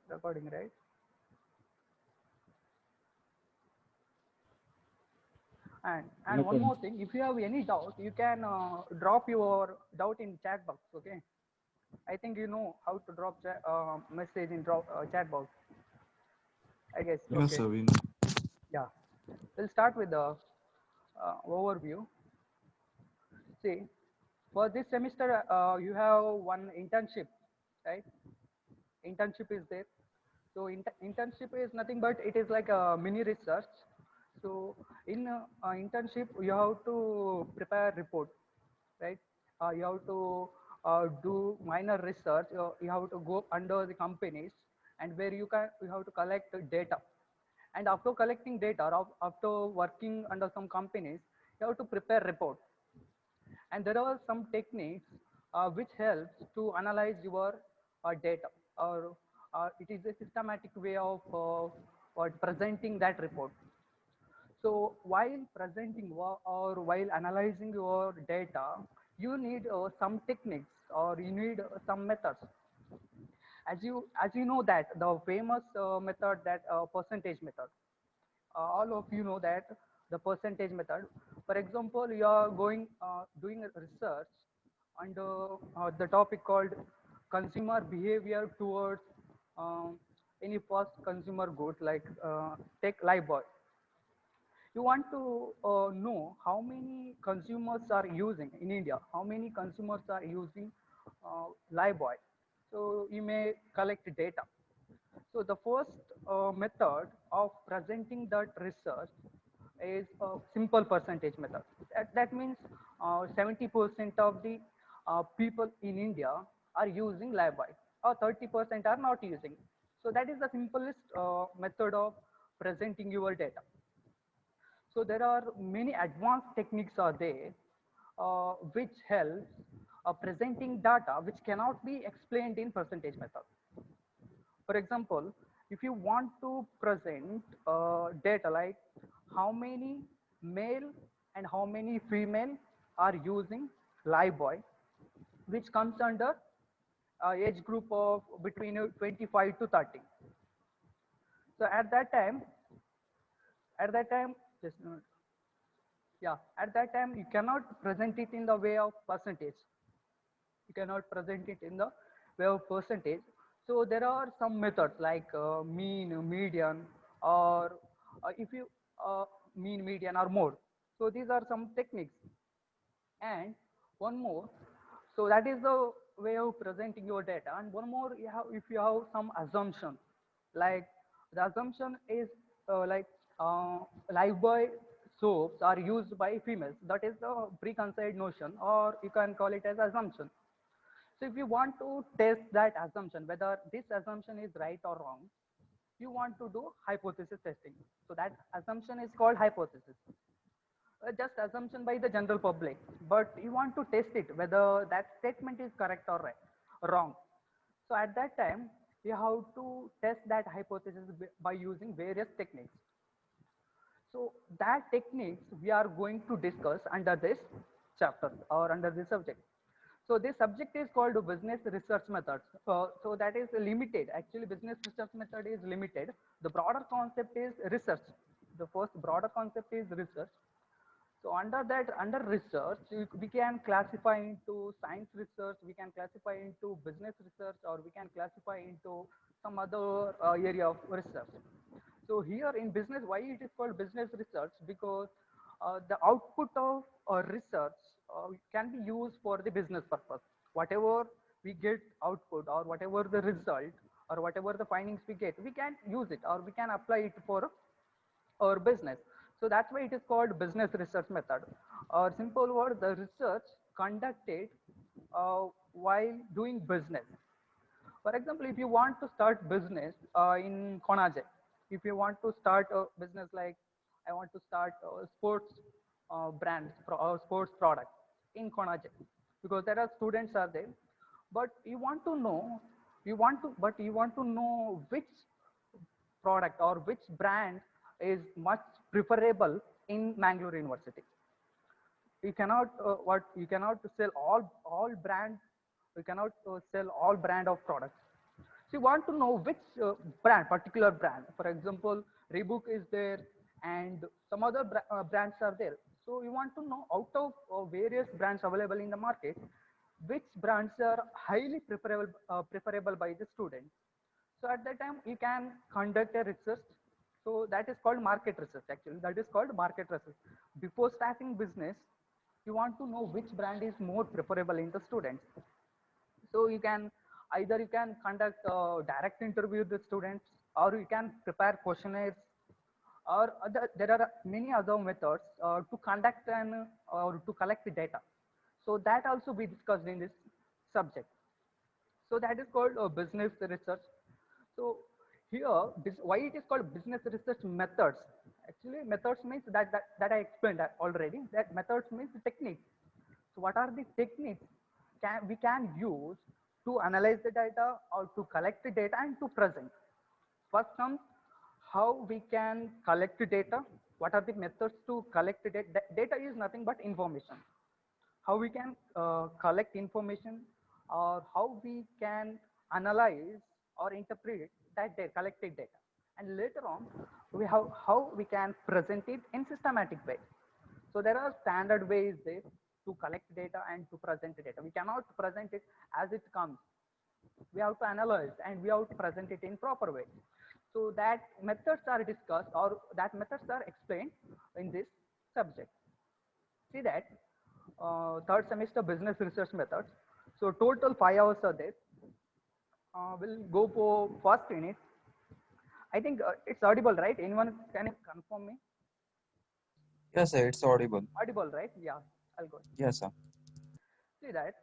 recording, right? And one Recording. more thing, if you have any doubt, you can drop your doubt in chat box. Okay, I think you know how to drop message in chat box, I guess. Yes, Okay, sir, we know. yeah, we'll start with the overview. See, for this semester, you have one internship, right? Internship is there. So internship is nothing but it is like a mini research. So in internship, you have to prepare report, right? You have to do minor research. You have to go under the companies and where you have to collect data. And after collecting data, after working under some companies, you have to prepare report. And there are some techniques which helps to analyze your data, or it is a systematic way of presenting that report. So while presenting or while analyzing your data, you need some techniques or you need some methods. As you know that the famous method, that percentage method, all of you know that the percentage method. For example, you are going doing a research under the topic called consumer behavior towards um, any first consumer goods, like take Lifebuoy. You want to know how many consumers are using in India, how many consumers are using Lifebuoy. So you may collect data. So the first method of presenting that research is a simple percentage method. That means 70% of the people in India are using Lifebuoy, or 30% are not using. So that is the simplest method of presenting your data. So there are many advanced techniques are there which helps presenting data which cannot be explained in percentage method. For example, if you want to present data like how many male and how many female are using Lifebuoy, which comes under age group of between 25 to 30. So at that time, just a minute. Yeah, at that time you cannot present it in the way of percentage. You cannot present it in the way of percentage. So there are some methods like mean, median, or if you mean, median, or mode. So these are some techniques. And one more, so that is the way of presenting your data. And one more, you have, if you have some assumption, like the assumption is like Lifebuoy soaps are used by females. That is the preconceived notion, or you can call it as assumption. So if you want to test that assumption, whether this assumption is right or wrong, you want to do hypothesis testing. So that assumption is called hypothesis. Just assumption by the general public, but you want to test it whether that statement is correct or right, wrong. So at that time, you have to test that hypothesis by using various techniques. So that techniques we are going to discuss under this chapter or under this subject. So this subject is called business research methods. So that is limited. Actually, business research method is limited. The broader concept is research. The first broader concept is research. So under that, under research, we can classify into science research, we can classify into business research, or we can classify into some other area of research. So here in business, why it is called business research? Because the output of research can be used for the business purpose. Whatever we get output, or whatever the result, or whatever the findings we get, we can use it or we can apply it for our business. So that's why it is called business research method. Or simple word, the research conducted while doing business. For example, if you want to start business in Konaje, if you want to start a business like I want to start sports brands or sports product in Konaje, because there are students are there, but you want to know which product or which brand is much preferable in Mangalore University. You cannot sell all brand. You cannot sell all brand of products. So you want to know which particular brand. For example, Reebok is there and some other brands are there. So you want to know out of various brands available in the market, which brands are highly preferable by the student. So at that time, you can conduct a research. So that is called market research actually. That is called market research. Before starting business, you want to know which brand is more preferable in the students. So you can either you can conduct a direct interview with the students, or you can prepare questionnaires, or there are many other methods to conduct and or to collect the data. So that also be discussed in this subject. So that is called business research. So here, why it is called business research methods? Actually, methods means that I explained that already. That methods means the techniques. So what are the techniques we can use to analyze the data or to collect the data and to present? First comes how we can collect the data. What are the methods to collect the data? Data is nothing but information. How we can collect information, or how we can analyze or interpret that collected data. And later on, we have how we can present it in systematic way. So there are standard ways there to collect data and to present the data. We cannot present it as it comes. We have to analyze and we have to present it in proper way. So that methods are discussed, or that methods are explained in this subject. See that third semester business research methods. So total 5 hours are there. We'll go for first unit. I think it's audible, right? Anyone can confirm me? Yes, sir, it's audible. Audible, right? Yeah, I'll go. Yes, sir. See that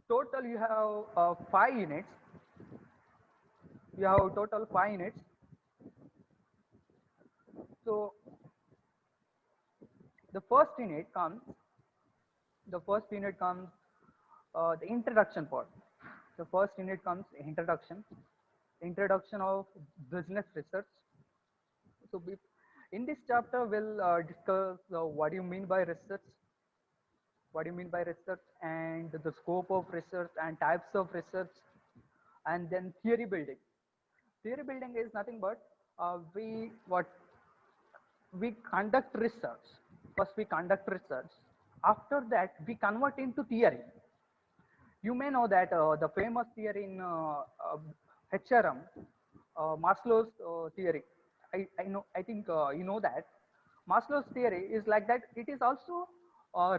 total you have 5 units. You have total 5 units. So the first unit comes. The first unit comes the introduction part. The first unit comes introduction of business research. So in this chapter, we'll discuss what do you mean by research, what do you mean by research, and the scope of research and types of research, and then theory building. Theory building is nothing but we conduct research. First, we conduct research. After that, we convert into theory. You may know that the famous theory in HRM, Maslow's theory. I think you know that Maslow's theory is like that. It is also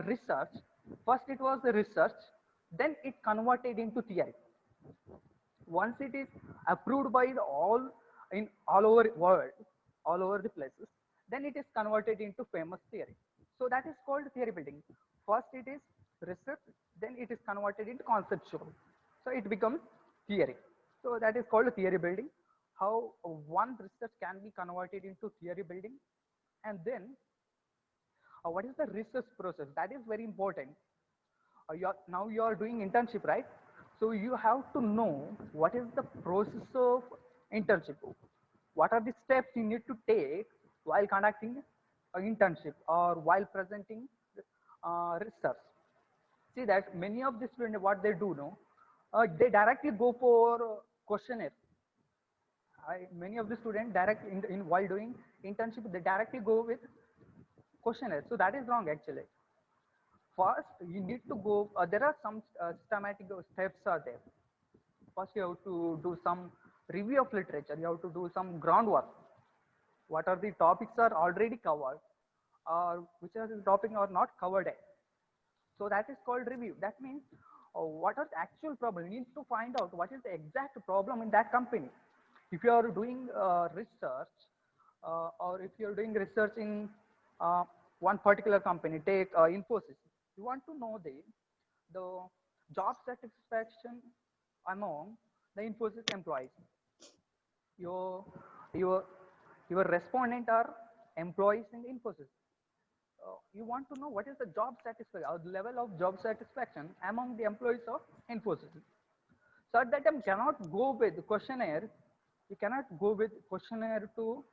research. First, it was the research, then it converted into theory. Once it is approved by all over world, all over the places, then it is converted into famous theory. So that is called theory building. First it is research, then it is converted into conceptual. So it becomes theory. So that is called theory building. How one research can be converted into theory building, and then what is the research process? That is very important. Now you are doing internship, right? So you have to know what is the process of internship. What are the steps you need to take while conducting an internship or while presenting research. See that many of the students, what they do now, they directly go for questionnaire. Many of the students direct in while doing internship, they directly go with questionnaire. So that is wrong actually. First, you need to go. There are some systematic steps are there. First, you have to do some review of literature. You have to do some groundwork. What are the topics are already covered, or which are the topics are not covered yet. So that is called review. That means what are the actual problem? You need to find out what is the exact problem in that company. If you are doing research, or if you are doing research in one particular company, take Infosys, you want to know the job satisfaction among the Infosys employees. Your your your respondent are employees in Infosys. You want to know what is the job satisfaction or the level of job satisfaction among the employees of Infosys. So at that time, cannot go with questionnaire. You cannot go with questionnaire to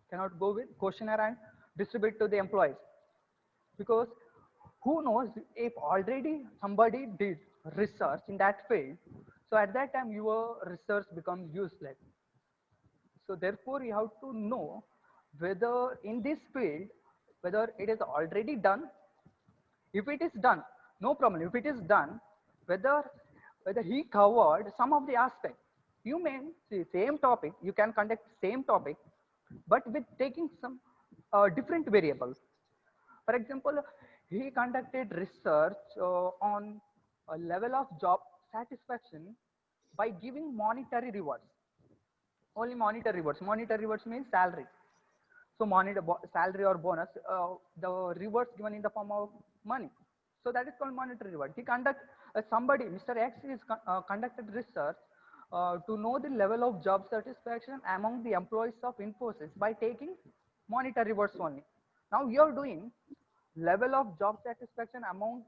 cannot go with questionnaire and distribute to the employees, because who knows if already somebody did research in that field. So at that time, your research becomes useless. So therefore, you have to know whether in this field, whether it is already done. If it is done, no problem. If it is done, whether whether he covered some of the aspects. You may see same topic. You can conduct same topic, but with taking some different variables. For example, he conducted research on a level of job satisfaction by giving monetary rewards. Only monetary rewards. Monetary rewards means salary. So salary or bonus, the rewards given in the form of money. So that is called monetary reward. He conduct somebody, Mr. X is conducted research to know the level of job satisfaction among the employees of Infosys by taking monetary rewards only. Now you are doing level of job satisfaction among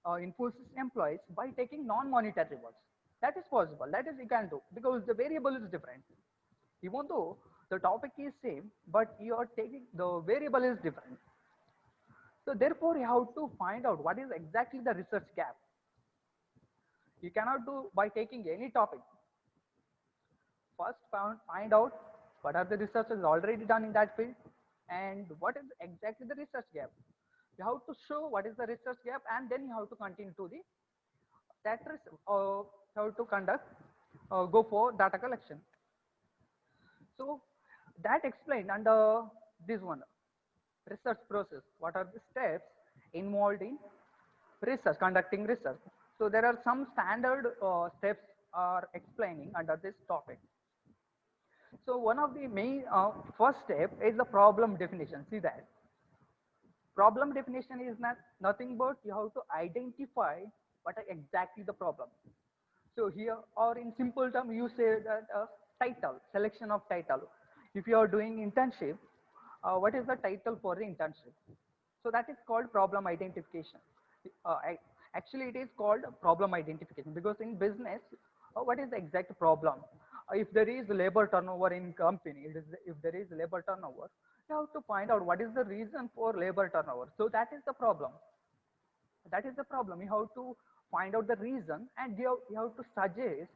Infosys employees by taking non-monetary rewards. That is possible. That is you can do because the variable is different. Even though the topic is same, but you are taking the variable is different. So therefore, you have to find out what is exactly the research gap. You cannot do by taking any topic. First, find out what are the researches already done in that field, and what is exactly the research gap. You have to show what is the research gap, and then you have to continue to the that have to conduct go for data collection. So that explained under this one research process. What are the steps involved in research, conducting research? So there are some standard steps are explaining under this topic. So one of the main first step is the problem definition. See that problem definition is nothing but you have to identify what are exactly the problem. So here, or in simple term, you say that title, selection of title. If you are doing internship, what is the title for the internship? So that is called problem identification. Actually, it is called problem identification because in business, what is the exact problem? If there is labor turnover in company, if there is labor turnover, you have to find out what is the reason for labor turnover. So that is the problem. That is the problem. You have to find out the reason, and you have to suggest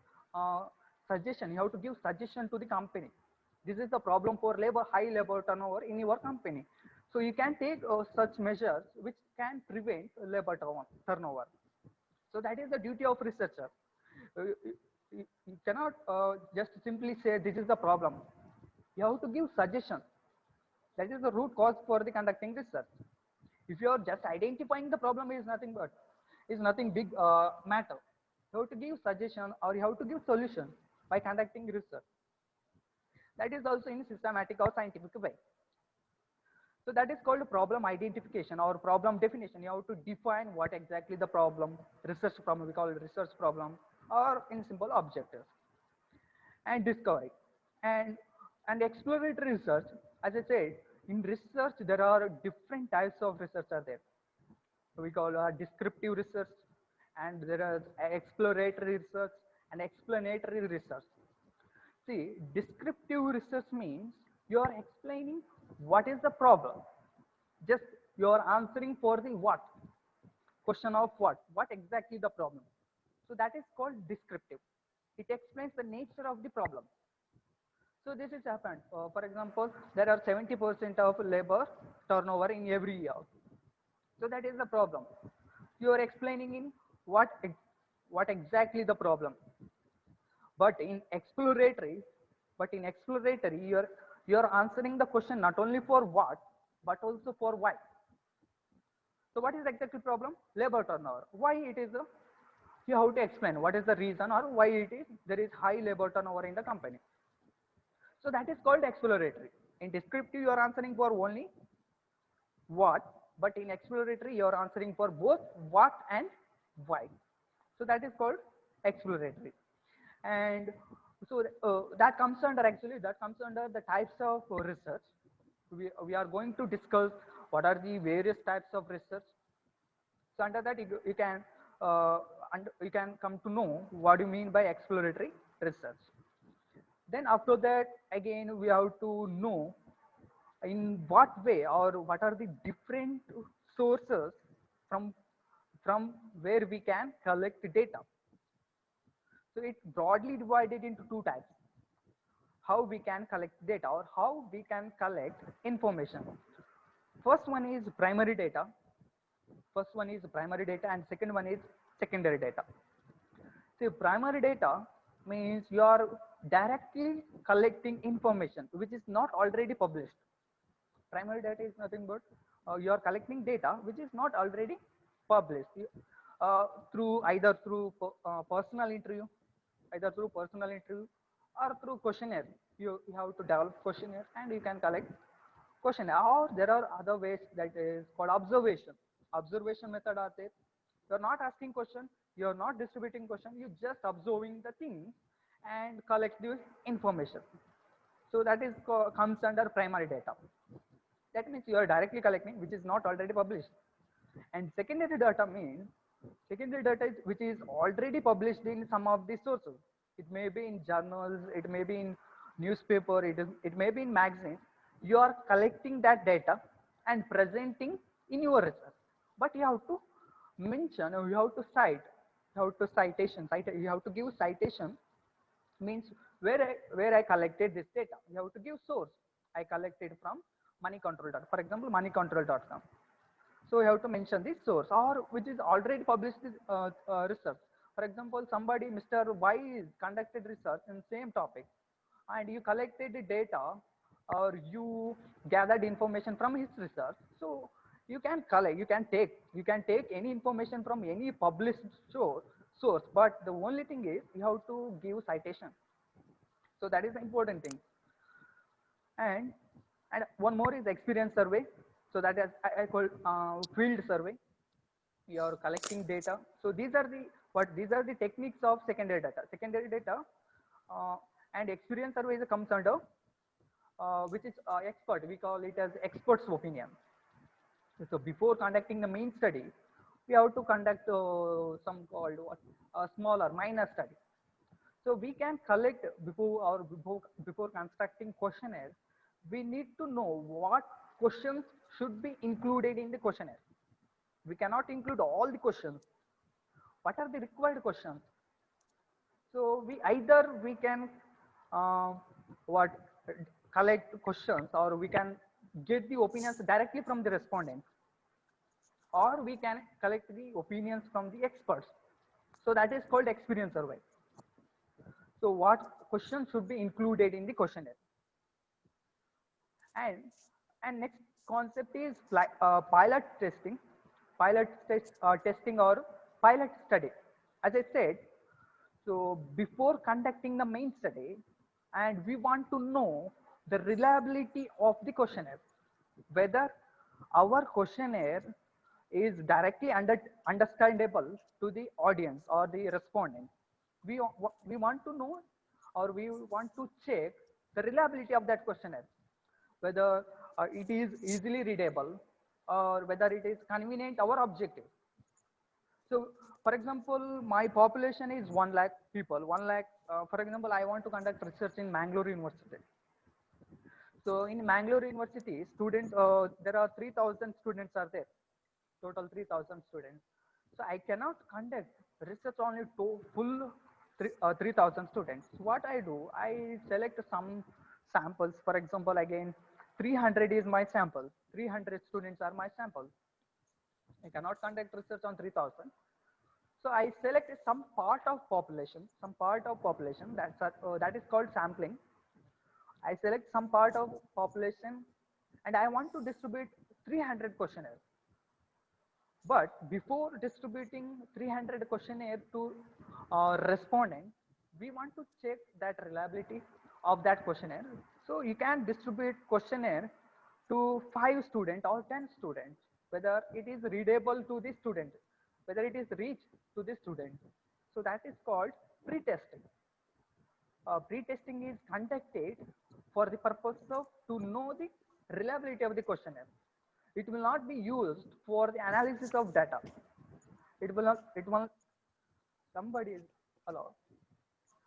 suggestion. You have to give suggestion to the company. This is the problem for high labor turnover in your company. So you can take such measures which can prevent labor turnover. So that is the duty of researcher. You cannot just simply say this is the problem. You have to give suggestion. That is the root cause for the conducting research. If you are just identifying the problem, is nothing big matter. You have to give suggestion or you have to give solution by conducting research. That is also in systematic or scientific way. So that is called problem identification or problem definition. You have to define what exactly the problem, research problem, we call it research problem, or in simple objectives. And discovery. And exploratory research, as I said, in research there are different types of research are there. So we call descriptive research, and there are exploratory research and explanatory research. See, descriptive research means you are explaining what is the problem. Just you are answering for the what, question of what exactly the problem. So that is called descriptive. It explains the nature of the problem. So this is happened. For example, there are 70% of labor turnover in every year. So that is the problem. You are explaining in what exactly the problem. But in exploratory, you are answering the question not only for what, but also for why. So what is exactly problem? Labor turnover. Why it is you have to explain what is the reason or why there is high labor turnover in the company. So that is called exploratory. In descriptive, you are answering for only what, but in exploratory, you are answering for both what and why. So that is called exploratory. And so that comes under the types of research. We are going to discuss what are the various types of research. So under that you can come to know what do you mean by exploratory research. Then after that, again we have to know in what way or what are the different sources from where we can collect data. So it's broadly divided into two types: how we can collect data or how we can collect information. First one is primary data. First one is primary data, and second one is secondary data. See, primary data means you are directly collecting information which is not already published. Primary data is nothing but you are collecting data which is not already published through either through personal interview, either through personal interview or through questionnaire. You have to develop questionnaire and you can collect questionnaire. Or there are other ways that is called observation. Observation method are there. You're not asking question, you're not distributing question, you just observing the things and collect the information. So that is comes under primary data. That means you are directly collecting which is not already published. And secondary data means secondary data is which is already published in some of the sources. It may be in journals, it may be in newspaper, it may be in magazines. You are collecting that data and presenting in your research. But you have to mention, or you have to cite, you have to give citation, means where I collected this data. You have to give source. I collected from moneycontrol. For example, moneycontrol.com. So you have to mention this source or which is already published research. For example, somebody, Mr. Y, conducted research in same topic, and you collected the data or you gathered information from his research. So you can collect, you can take any information from any published source, but the only thing is you have to give citation. So that is the important thing. And one more is experience survey. So that is I call field survey. You are collecting data. So these are the techniques of secondary data. Secondary data uh, and experience survey comes under which is expert. We call it as expert's opinion. So before conducting the main study, we have to conduct some called a smaller minor study. So we can collect before constructing questionnaire. We need to know what questions should be included in the questionnaire. We cannot include all the questions. What are the required questions? So we can uh, what collect questions, or we can get the opinions directly from the respondents, or we can collect the opinions from the experts. So that is called experience survey. So what questions should be included in the questionnaire? And next concept is pilot testing, testing or pilot study. As I said, so before conducting the main study, and we want to know the reliability of the questionnaire, whether our questionnaire is directly understandable to the audience or the respondent. We want to know, or we want to check the reliability of that questionnaire, whether it is easily readable or whether it is convenient our objective. So for example, my population is 1 lakh people, 1 lakh, for example, I want to conduct research in Mangalore University. So in Mangalore University, students, there are 3,000 students are there, total 3,000 students. So I cannot conduct research only to full 3,000 students. So what I do, I select some samples. For example, again, 300 is my sample. 300 students are my sample. I cannot conduct research on 3,000. So I select some part of population, that is called sampling. I select some part of population and I want to distribute 300 questionnaires. But before distributing 300 questionnaire to respondent, we want to check that reliability of that questionnaire. So you can distribute questionnaire to 5 students or 10 students, whether it is readable to the student, whether it is reached to the student. So that is called pre-testing. Pre-testing is conducted for the purpose of to know the reliability of the questionnaire. It will not be used for the analysis of data. It will not, it will, somebody is allowed.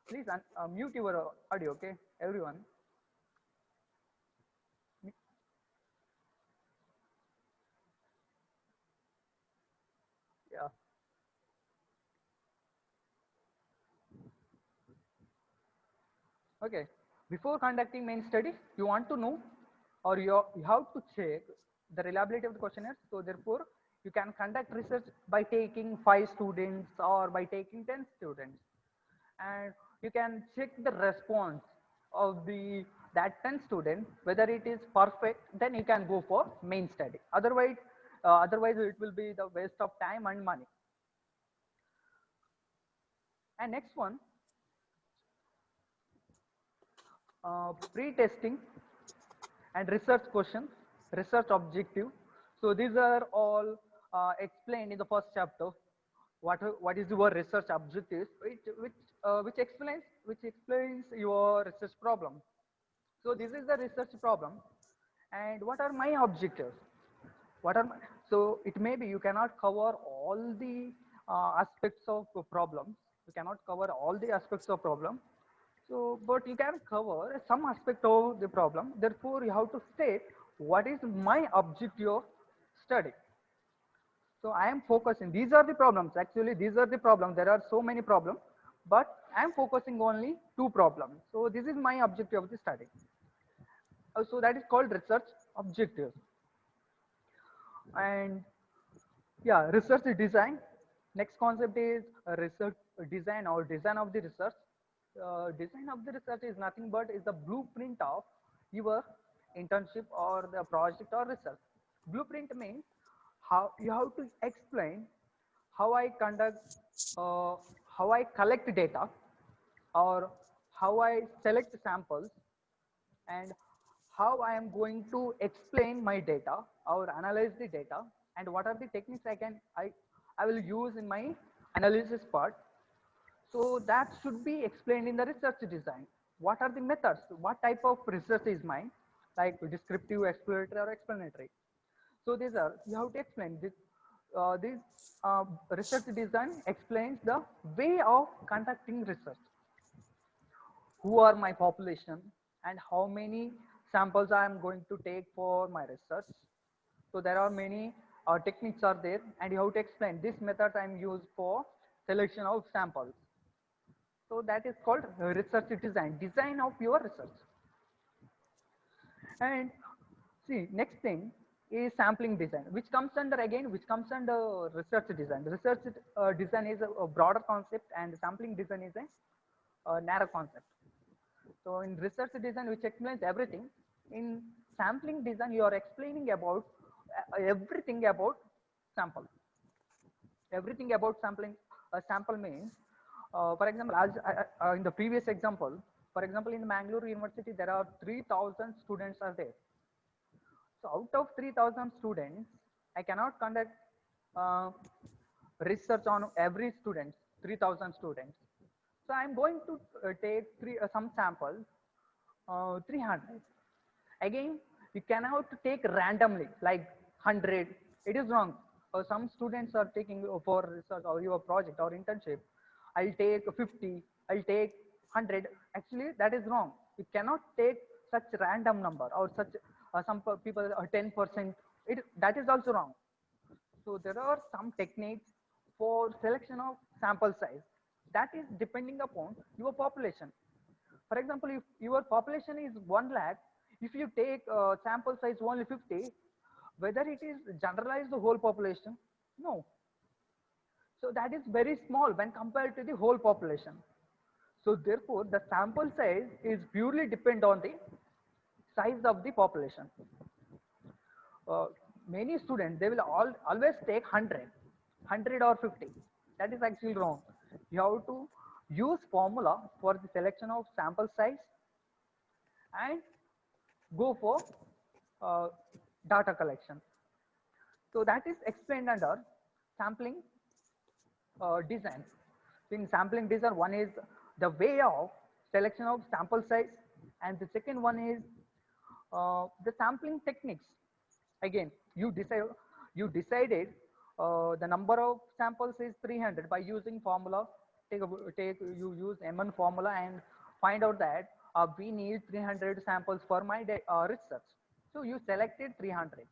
Please mute your audio, okay, everyone. Yeah. Okay, before conducting main study, you want to know or you have to check the reliability of the questionnaire. So therefore, you can conduct research by taking 5 students or by taking 10 students, and you can check the response of the that 10 students whether it is perfect. Then you can go for main study. Otherwise it will be the waste of time and money. And next one, pre-testing and research questions, research objective. So these are all explained in the first chapter. What is your research objectives, which explains your research problem. So this is the research problem, and what are my objectives? What are my, so it may be you cannot cover all the aspects of problems. You cannot cover all the aspects of problem. So, but you can cover some aspect of the problem. Therefore, you have to state what is my objective of study. So, I am focusing. These are the problems. Actually, these are the problems. There are so many problems, but I am focusing only 2 problems. So, this is my objective of the study. So, that is called research objective. And yeah, research design. Next concept is research design or design of the research. Design of the research is nothing but is the blueprint of your internship or the project or research. Blueprint means how you have to explain how I conduct, uh, how I collect data, or how I select samples, and how I am going to explain my data or analyze the data, and what are the techniques I will use in my analysis part. So that should be explained in the research design. What are the methods? What type of research is mine? Like descriptive, exploratory, or explanatory. So these are, you have to explain this. This research design explains the way of conducting research. Who are my population and how many samples I am going to take for my research. So there are many techniques are there, and you have to explain this method I am used for selection of samples. So that is called research design, design of your research. And see, next thing is sampling design, which comes under research design. Research design is a broader concept, and sampling design is a narrow concept. So in research design, which explains everything, in sampling design, you are explaining about everything about sample. Everything about sampling. A sample means, for example, in the previous example, for example, in Mangalore University, there are 3,000 students are there. So out of 3,000 students, I cannot conduct uh, research on every student, 3,000 students. So I'm going to take some samples, 300. Again, you cannot take randomly like 100. It is wrong. Some students are taking for research or your project or internship. I'll take 50. I'll take 100. Actually, that is wrong. You cannot take such random number or such some people 10%. That is also wrong. So there are some techniques for selection of sample size. That is depending upon your population. For example, if your population is 1 lakh, if you take sample size only 50, whether it is generalized the whole population? No. So that is very small when compared to the whole population. So therefore, the sample size is purely depend on the size of the population. uh, Many students, they will always take 100 or 50. That is actually wrong. You have to use formula for the selection of sample size and go for uh, data collection. So that is explained under sampling design. In sampling design, one is the way of selection of sample size, and the second one is the sampling techniques. Again, you decided the number of samples is 300 by using formula. You use M1 formula and find out that we need 300 samples for my research. So you selected 300,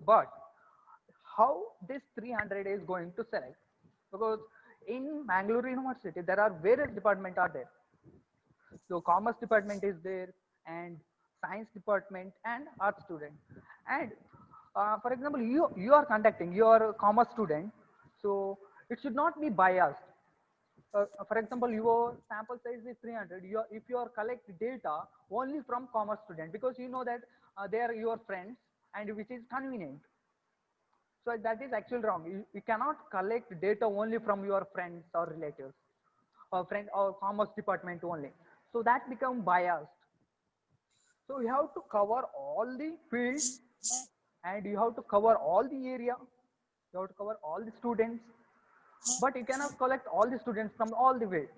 but how this 300 is going to select? Because in Mangalore University there are various departments are there. So commerce department is there, and science department and art student. And for example, you are conducting your commerce student, so it should not be biased. For example, your sample size is 300. If you are collect data only from commerce student, because you know that they are your friends and which is convenient. So that is actually wrong. You cannot collect data only from your friends or relatives, or friend or commerce department only. So that become biased. So you have to cover all the fields, and you have to cover all the area. You have to cover all the students, but you cannot collect all the students from all the way.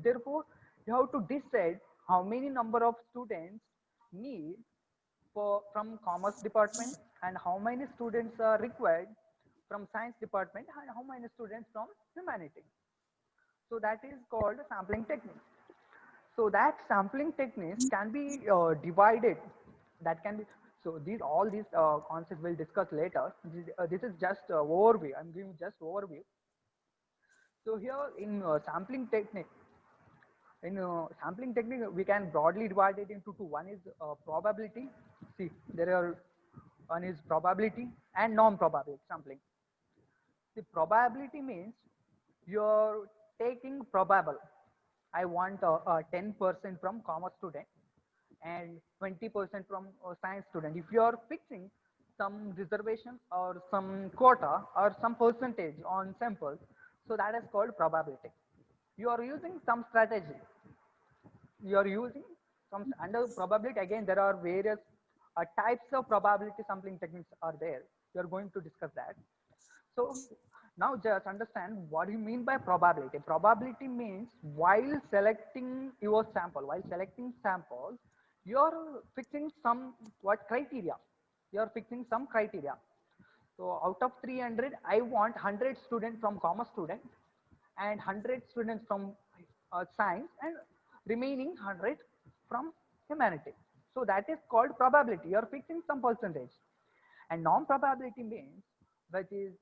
Therefore, you have to decide how many number of students need from commerce department, and how many students are required from science department, and how many students from humanity. So that is called sampling technique. So that sampling techniques can be divided. That can be, so these all these concepts we'll discuss later. This is just overview. I'm giving just overview. So here in sampling technique, we can broadly divide it into two. One is probability. See, there are one is probability and non-probability sampling. The probability means you're taking probable. I want 10% from commerce student and 20% from science student. If you are fixing some reservation or some quota or some percentage on samples, so that is called probability. You are using some strategy. You are using some under probability. Again, there are various types of probability sampling techniques are there. We are going to discuss that. So now just understand what you mean by probability. Probability means while selecting your sample, you are fixing some what criteria. You are fixing some criteria. So out of 300, I want 100 students from commerce student and 100 students from science, and remaining 100 from humanity. So that is called probability. You are fixing some percentage. And non-probability means, which is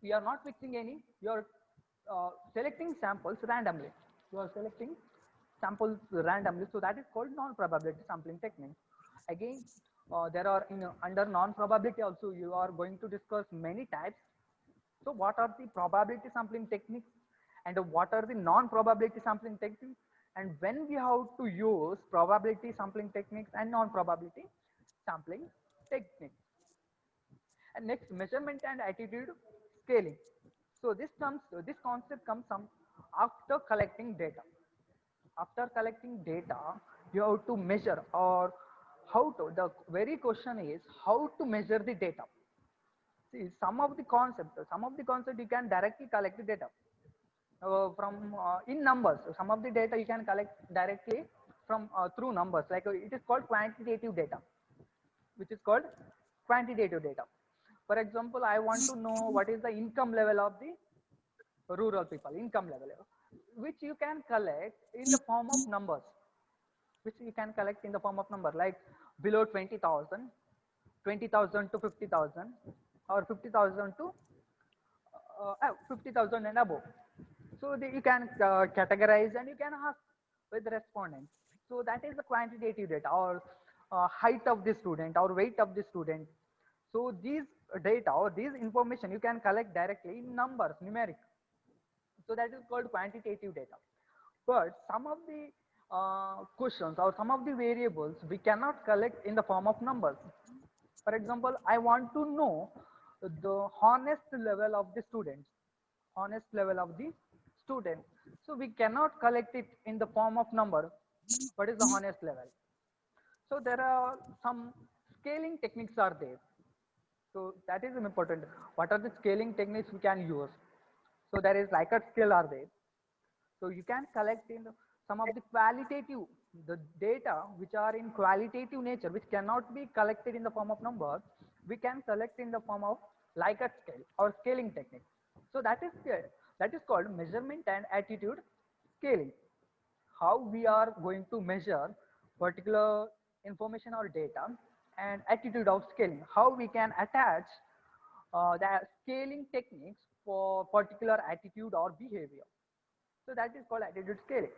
we are not fixing any, you are selecting samples randomly. You are selecting samples randomly, so that is called non-probability sampling technique. Again, there are under non-probability also you are going to discuss many types. So what are the probability sampling techniques, and what are the non-probability sampling techniques, and when we have to use probability sampling techniques and non-probability sampling techniques. And next, measurement and attitude scaling. So this concept comes after collecting data. After collecting data, you have to measure, or how to, the very question is how to measure the data. See, some of the concepts you can directly collect the data from in numbers. So some of the data you can collect directly from through numbers, like it is called quantitative data, which is called quantitative data. For example, I want to know what is the income level of the rural people, income level, which you can collect in the form of numbers, like below 20,000, 20,000 to 50,000, or 50,000 to 50,000 and above. So you can categorize and you can ask with the respondents. So that is the quantitative data, or height of the student or weight of the student. So these data or these information you can collect directly in numbers, numeric. So that is called quantitative data. But some of the questions or some of the variables we cannot collect in the form of numbers. For example, I want to know the honest level of the students, honest level of the student. So we cannot collect it in the form of number. What is the honest level? So there are some scaling techniques are there. So that is important. What are the scaling techniques we can use? So there is Likert scale are there. So you can collect in some of the qualitative, the data which are in qualitative nature, which cannot be collected in the form of numbers, we can collect in the form of Likert scale or scaling technique. So that is called measurement and attitude scaling. How we are going to measure particular information or data, and attitude of scaling. How we can attach the scaling techniques for particular attitude or behavior. So that is called attitude scaling.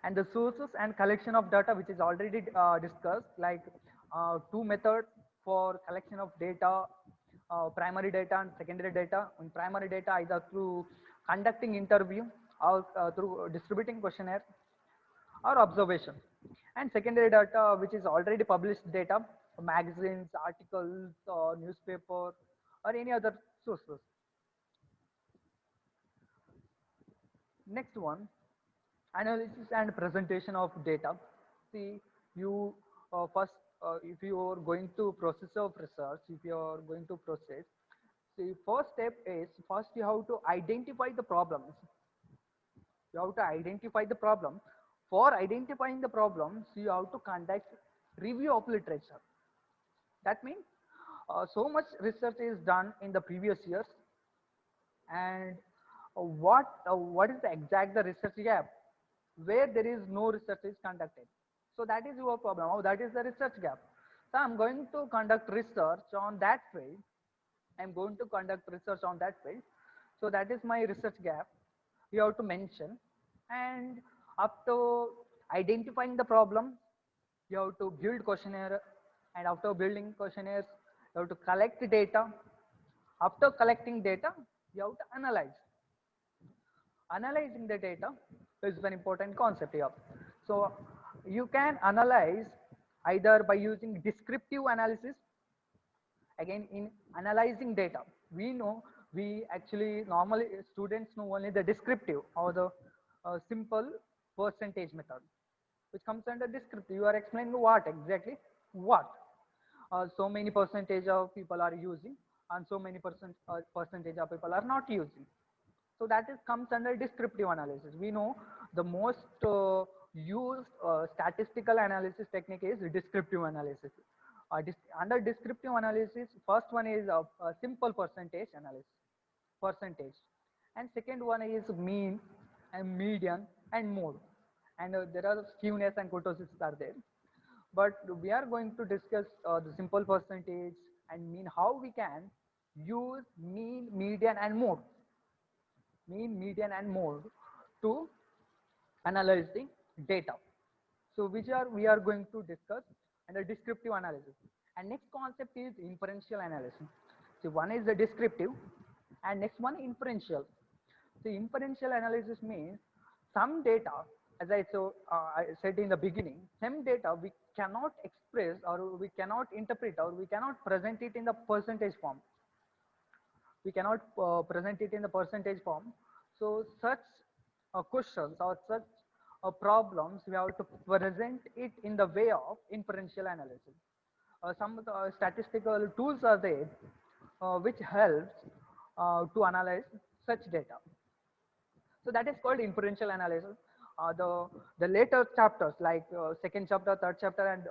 And the sources and collection of data, which is already discussed, like two methods for collection of data, primary data and secondary data. In primary data, either through conducting interview or through distributing questionnaire or observation. And secondary data, which is already published data, magazines, articles, or newspaper, or any other sources. Next one, analysis and presentation of data. See, you first, if you are going to process of research, if you are going to process, see, first step is first you have to identify the problems. You have to identify the problem. For identifying the problems, you have to conduct review of literature. That means so much research is done in the previous years, and what is the exact the research gap where there is no research is conducted. So that is your problem. Oh, that is the research gap. So I'm going to conduct research on that field. I'm going to conduct research on that field. So that is my research gap. You have to mention. And after identifying the problem, you have to build questionnaire. And after building questionnaires, you have to collect the data. After collecting data, you have to analyze. Analyzing the data is an important concept here. So you can analyze either by using descriptive analysis. Again, in analyzing data, we know, we actually normally students know only the descriptive or the simple percentage method, which comes under descriptive. You are explaining what exactly, what so many percentage of people are using and so many percentage of people are not using. So that is comes under descriptive analysis. We know the most used statistical analysis technique is descriptive analysis. Under descriptive analysis, first one is a simple percentage analysis, percentage, and second one is mean and median and mode. And there are skewness and kurtosis are there. But we are going to discuss the simple percentage and mean, how we can use mean, median, and mode, mean, median, and mode to analyze the data. So which are we are going to discuss under descriptive analysis. And next concept is inferential analysis. So one is the descriptive and next one inferential. So inferential analysis means some data, as I said in the beginning, some data we cannot express or we cannot interpret or we cannot present it in the percentage form. We cannot present it in the percentage form. So such questions or such problems, we have to present it in the way of inferential analysis. Some statistical tools are there which helps to analyze such data. So that is called inferential analysis. The later chapters like second chapter, third chapter, and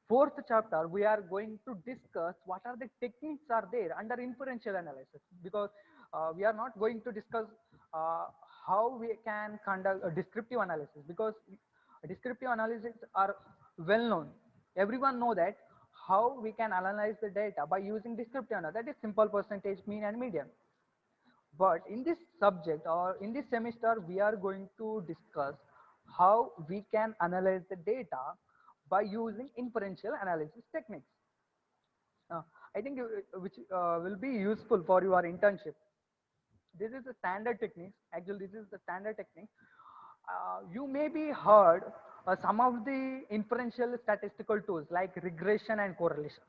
fourth chapter, we are going to discuss what are the techniques are there under inferential analysis, because we are not going to discuss how we can conduct a descriptive analysis, because descriptive analysis are well known. Everyone know that how we can analyze the data by using descriptive analysis, that is simple percentage, mean, and median. But in this subject or in this semester, we are going to discuss how we can analyze the data by using inferential analysis techniques. Uh, I think which will be useful for your internship. This is the standard technique. Actually, this is the standard technique. You may be heard some of the inferential statistical tools like regression and correlation.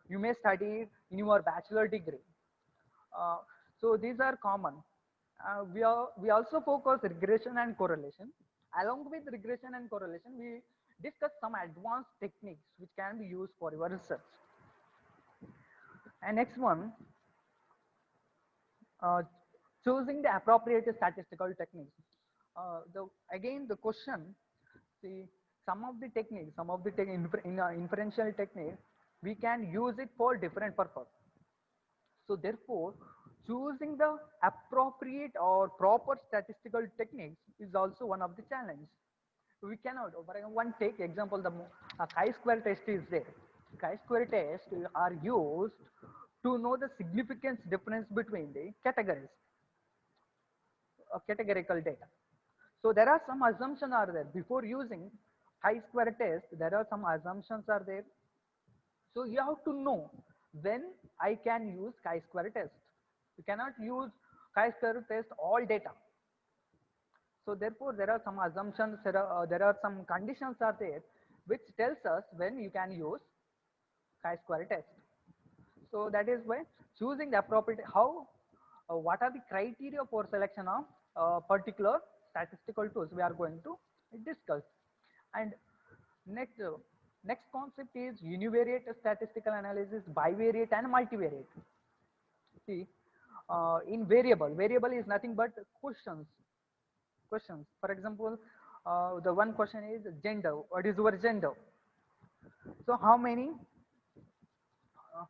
You may study in your bachelor degree. Uh, so these are common. We also focus regression and correlation. Along with regression and correlation, we discuss some advanced techniques which can be used for your research. And next one, uh, choosing the appropriate statistical techniques. Again the question, see, some of the techniques, some of the inferential techniques, we can use it for different purpose. So therefore, choosing the appropriate or proper statistical techniques is also one of the challenge. We cannot, for one take example, the chi-square test is there. Chi-square tests are used to know the significance difference between the categories, categorical data. So there are some assumptions are there before using chi-square test. There are some assumptions are there. So you have to know when I can use chi-square test. You cannot use chi-square test all data. So therefore, there are some assumptions, there are some conditions are there which tells us when you can use chi-square test. So that is why choosing the appropriate, what are the criteria for selection of particular statistical tools we are going to discuss. And next, next concept is univariate statistical analysis, bivariate and multivariate. See, in variable is nothing but questions. For example, the one question is gender. What is your gender? So how many? Uh,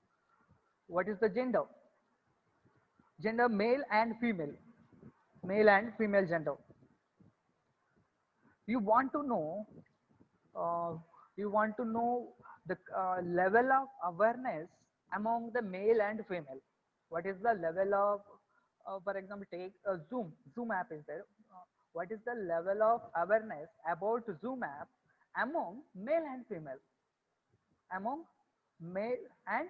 what is the gender? Gender male and female. Male and female gender. You want to know. Uh, you want to know the level of awareness among the male and female. What is the level of, for example, take a Zoom app is there. What is the level of awareness about Zoom app among male and female? Among male and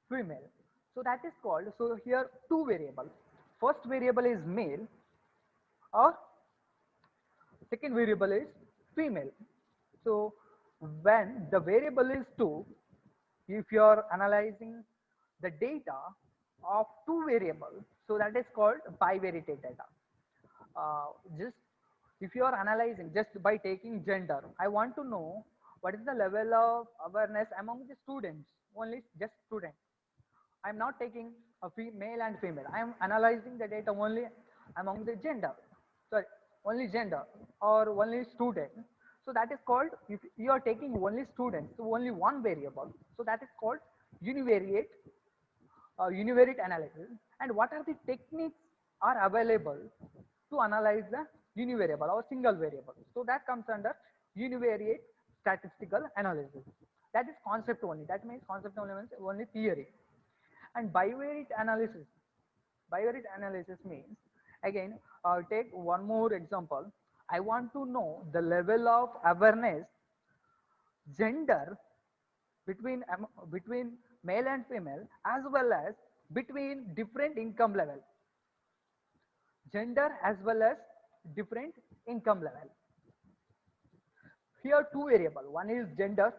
female. So that is called, so here two variables. First variable is male or second variable is female. So when the variable is 2, if you are analyzing the data of two variables, so that is called bivariate data. Just if you are analyzing just by taking gender, I want to know what is the level of awareness among the students, only just students. I'm not taking a male and female. I'm analyzing the data only among the gender. Sorry, only gender or only student. So that is called, if you are taking only students, so only one variable. So that is called univariate, univariate analysis. And what are the techniques are available to analyze the univariable or single variable? So that comes under univariate statistical analysis. That is concept only. That means concept only means only theory. And bivariate analysis means, again, take one more example. I want to know the level of awareness gender between male and female, as well as between different income level, gender as well as different income level. Here two variable, one is gender,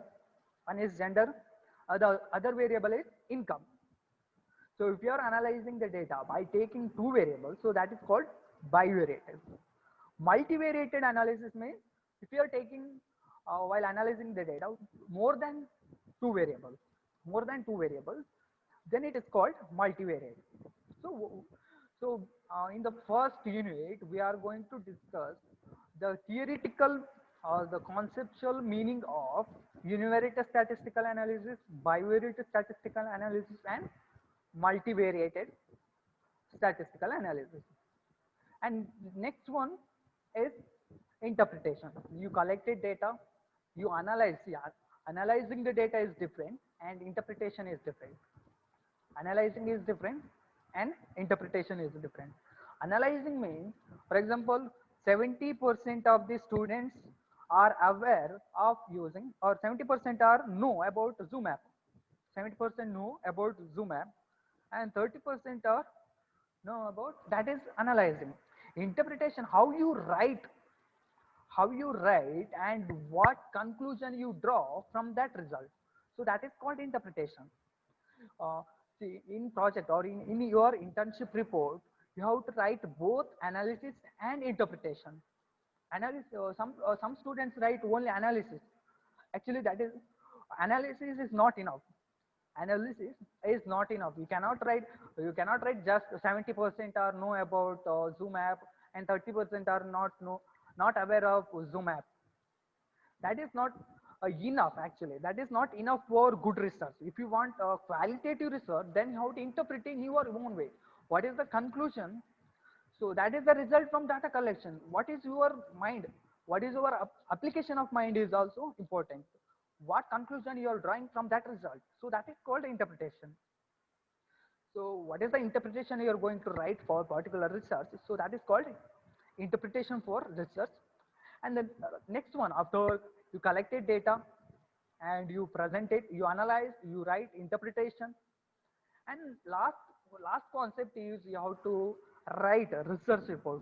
the other variable is income. So if you are analyzing the data by taking two variables, so that is called bivariate. Multivariated analysis means if you are taking, while analyzing the data, more than two variables, then it is called multivariate. So in the first unit, we are going to discuss the theoretical or the conceptual meaning of univariate statistical analysis, bivariate statistical analysis, and multivariated statistical analysis. And next one is interpretation. You collected data, you analyze. Yeah, analyzing the data is different and interpretation is different. Analyzing is different and interpretation is different. Analyzing means, for example, 70% of the students are aware of using, or 70% are know about Zoom app. 70% know about Zoom app, and 30% are know about, that is analyzing. Interpretation, how you write and what conclusion you draw from that result. So that is called interpretation. uh, See, in project or in your internship report, you have to write both analysis and interpretation. Analysis, some students write only analysis. Actually, that is, analysis is not enough. Analysis is not enough. You cannot write just 70% are know about Zoom app and 30% are not aware of Zoom app. That is not enough. Actually, that is not enough for good research. If you want qualitative research, then you have to interpret in your own way. What is the conclusion? So that is the result from data collection. What is your mind? What is your application of mind is also important. What conclusion you are drawing from that result? So that is called interpretation. So what is the interpretation you are going to write for particular research? So that is called interpretation for research. And then next one, after you collected data and you present it, you analyze, you write interpretation. And last concept is you have to write a research report.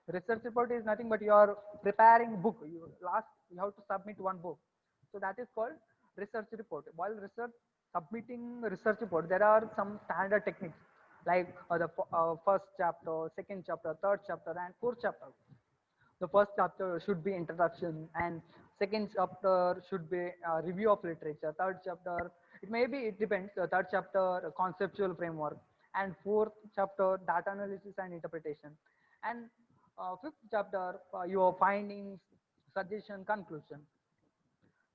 Research report is nothing but you are preparing book. You have to submit one book. So that is called research report. While submitting research report, there are some standard techniques like the first chapter, second chapter, third chapter, and fourth chapter. The first chapter should be introduction, and second chapter should be review of literature. Third chapter, it depends. Third chapter, conceptual framework, and fourth chapter, data analysis and interpretation, and fifth chapter, your findings, suggestion, conclusion.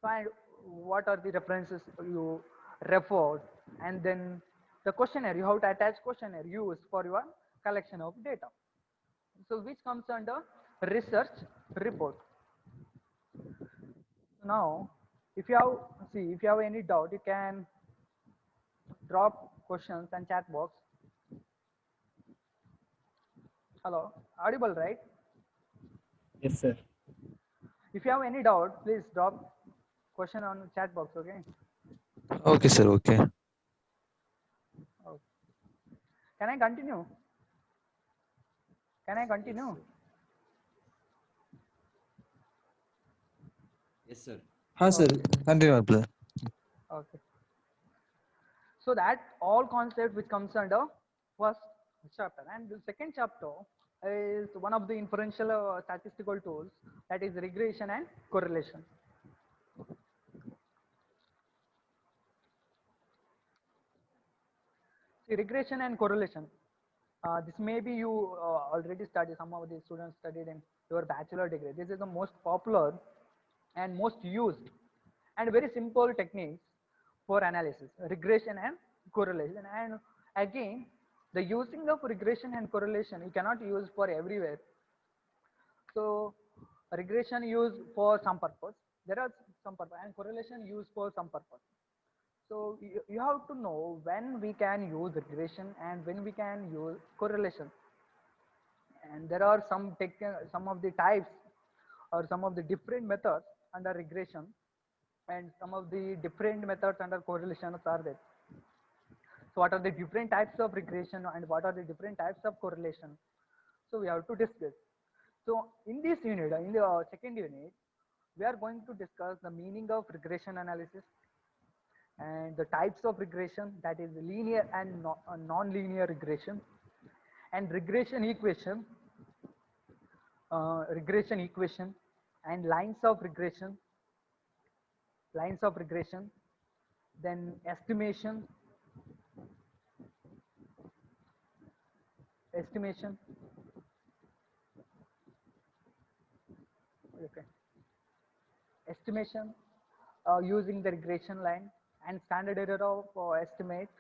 Find what are the references you referred, and then the questionnaire. You have to attach questionnaire used for your collection of data. So which comes under research report. Now, if you have any doubt, you can drop questions and chat box. Hello, audible, right? Yes, sir. If you have any doubt, please drop question on chat box. Okay. Okay, sir. Okay. Can I continue? Can I continue? Yes, sir. Ha, sir. Continue, brother. Okay. So that all concept which comes under first chapter, and the second chapter is one of the inferential statistical tools, that is regression and correlation. See, regression and correlation. This may be you already studied, some of the students studied in your bachelor degree. This is the most popular and most used and very simple techniques for analysis, regression and correlation. And again, the using of regression and correlation, you cannot use for everywhere. So regression used for some purpose, there are some purpose, and correlation used for some purpose. So you have to know when we can use regression and when we can use correlation. And there are some of the types or some of the different methods under regression, and some of the different methods under correlation are there. So what are the different types of regression and what are the different types of correlation? So we have to discuss. So in this unit, in the second unit, we are going to discuss the meaning of regression analysis and the types of regression, that is linear and non-linear regression, and regression equation and lines of regression, then estimation, okay, estimation using the regression line, and standard error of estimate.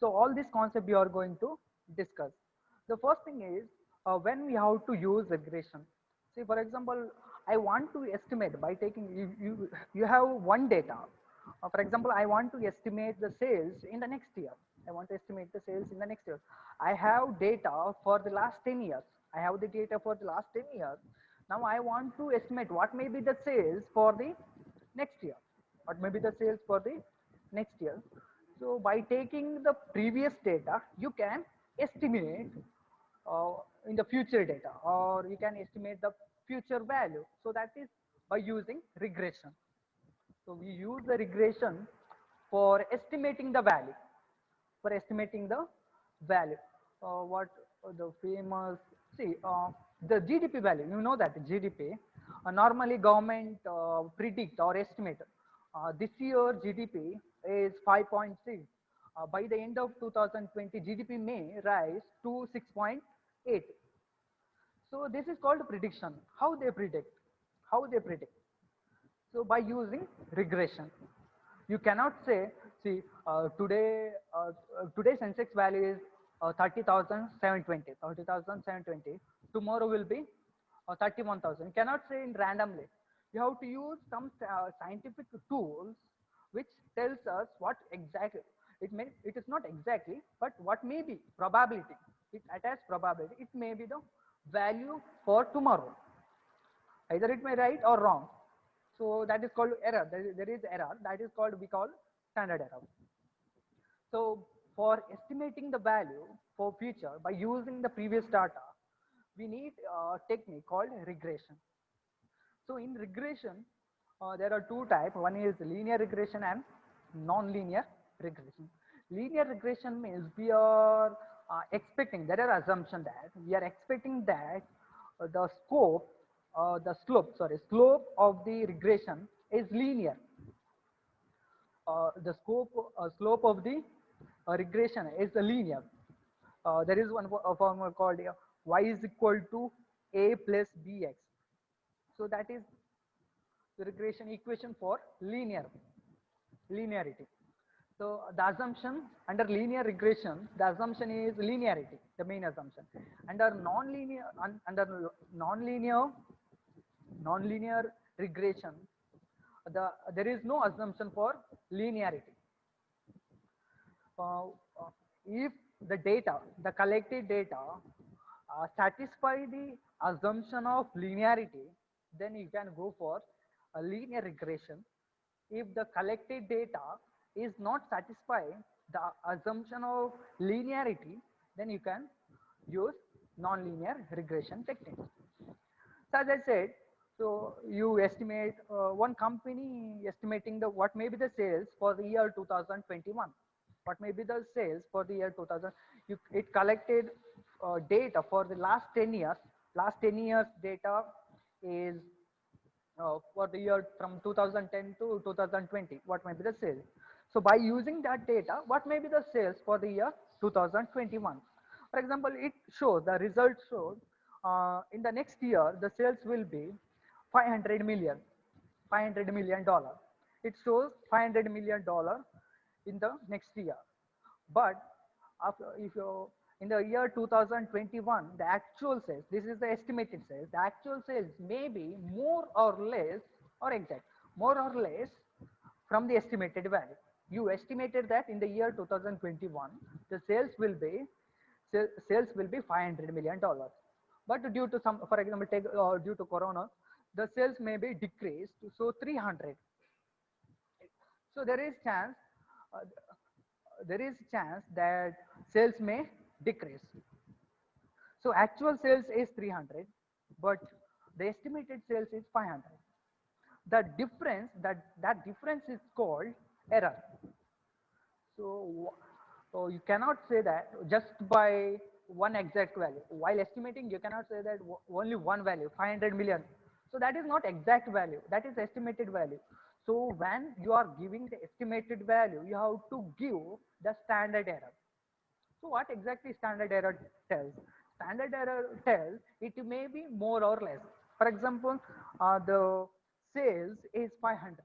So all this concept we are going to discuss. The first thing is when we have to use regression. See, for example, I want to estimate by taking you have one data. For example, I want to estimate the sales in the next year. I want to estimate the sales in the next year. I have data for the last 10 years. I have the data for the last 10 years. Now I want to estimate what may be the sales for the next year. What may be the sales for the next year. So by taking the previous data, you can estimate in the future data, or you can estimate the future value. So that is by using regression. So we use the regression for estimating the value. What the famous, see, the GDP value, you know that GDP, normally government predict or estimate this year GDP is 5.6. By the end of 2020, GDP may rise to 6.8. So this is called prediction. How they predict? So by using regression. You cannot say, see, today Sensex value is 30,720. Tomorrow will be 31,000. You cannot say in randomly. You have to use some scientific tools which tells us what exactly. It is not exactly, but what may be probability. It attaches probability. It may be the value for tomorrow. Either it may right or wrong. So that is called error. There is error. That is called, we call standard error. So for estimating the value for future by using the previous data, we need a technique called regression. So in regression, there are two types. One is linear regression and non-linear regression. Linear regression means we are expecting, there are assumption that we are expecting that the slope of the regression is linear. The slope of the regression is linear. There is one formula called y is equal to a plus bx. So that is the regression equation for linearity. So the assumption under linear regression, the assumption is linearity, the main assumption. Under nonlinear regression, there is no assumption for linearity. Uh, uh, if the collected data satisfy the assumption of linearity, then you can go for a linear regression. If the collected data is not satisfying the assumption of linearity, then you can use nonlinear regression technique. So as I said, so you estimate one company estimating what may be the sales for the year 2021. What may be the sales for the year 2000? It collected data for the last 10 years. Last 10 years data is for the year from 2010 to 2020. What may be the sales? So by using that data, what may be the sales for the year 2021? For example, it shows, the results show in the next year the sales will be 500 million, $500 million. It shows $500 million in the next year. But if you in the year 2021, the actual sales, this is the estimated sales, the actual sales may be more or less, or exact, more or less from the estimated value. You estimated that in the year 2021, the sales will be $500 million. But due to some, for example, due to Corona, the sales may be decreased, so 300. So uh, there is chance that sales may decrease. So actual sales is 300, but the estimated sales is 500. The difference, that difference is called error. So you cannot say that just by one exact value. While estimating, you cannot say that only one value, 500 million. So that is not exact value, that is estimated value. So when you are giving the estimated value, you have to give the standard error. So what exactly standard error tells? Standard error tells it may be more or less. For example, the sales is 500,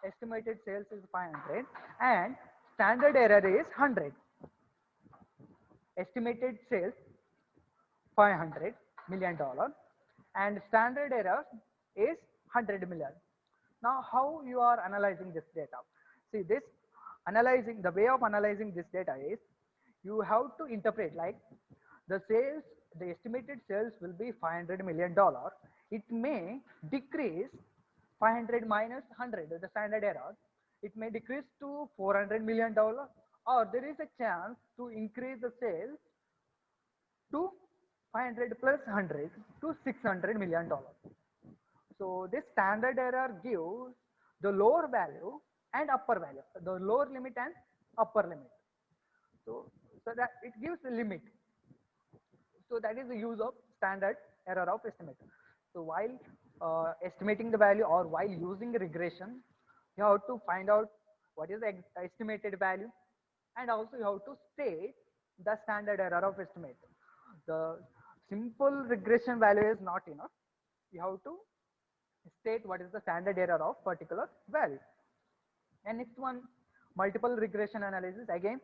estimated sales is 500, and standard error is 100. Estimated sales $500 million and standard error is 100 million. Now how you are analyzing this data? See, this analyzing, the way of analyzing this data is you have to interpret like the sales, the estimated sales will be $500 million. It may decrease 500 minus 100, the standard error. It may decrease to $400 million, or there is a chance to increase the sales to 500 plus 100 to $600 million. So this standard error gives the lower value and upper value, the lower limit and upper limit. So that it gives the limit. So that is the use of standard error of estimate. So while estimating the value or while using regression, you have to find out what is the estimated value, and also you have to state the standard error of estimate. The simple regression value is not enough. You have to state what is the standard error of particular value. And next one, multiple regression analysis. Again,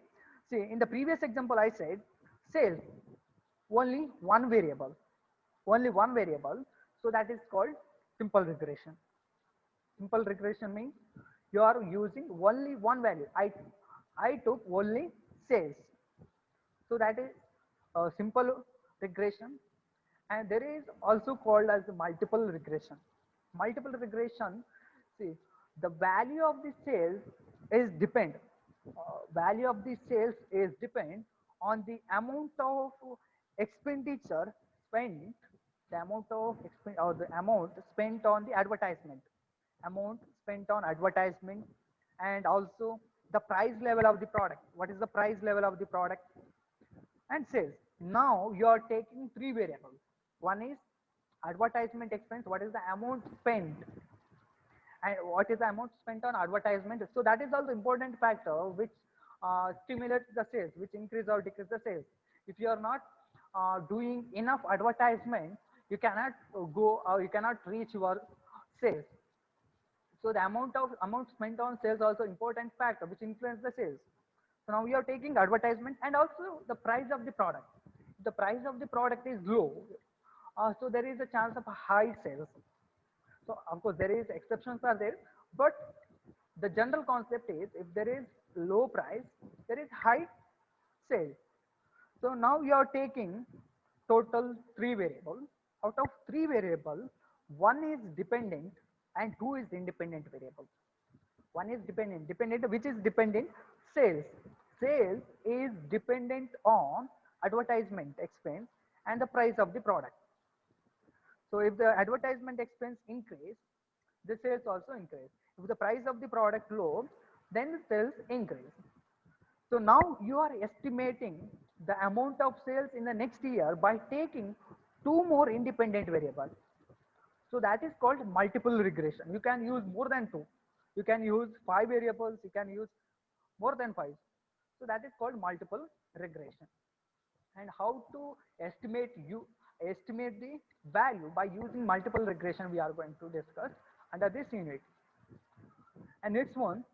see, in the previous example I said sales, only one variable, so that is called simple regression. Simple regression means you are using only one value. I took only sales, so that is a simple regression. And there is also called as multiple regression. Multiple regression, see, the value of the sales is value of the sales is depend on the amount of expenditure spent, the amount of or the amount spent on the amount spent on advertisement, and also the price level of the product. What is the price level of the product? And sales. Now you are taking three variables. One is advertisement expense, what is the amount spent, and what is the amount spent on advertisement. So that is also important factor which stimulates the sales, which increase or decrease the sales. If you are not doing enough advertisement, you cannot you cannot reach your sales. So the amount spent on sales also important factor which influence the sales. So now we are taking advertisement and also the price of the product. If the price of the product is low, so there is a chance of a high sales. So of course there is exceptions are there, but the general concept is if there is low price, there is high sales. So now you are taking total three variables. Out of three variables, one is dependent and two is independent variable. One is dependent which is dependent? Sales. Sales is dependent on advertisement expense and the price of the product. So if the advertisement expense increase, the sales also increase. If the price of the product low, then the sales increase. So now you are estimating the amount of sales in the next year by taking two more independent variables. So that is called multiple regression. You can use more than two. You can use 5 variables. You can use more than 5. So that is called multiple regression. And how to estimate the value by using multiple regression we are going to discuss under this unit. And next one,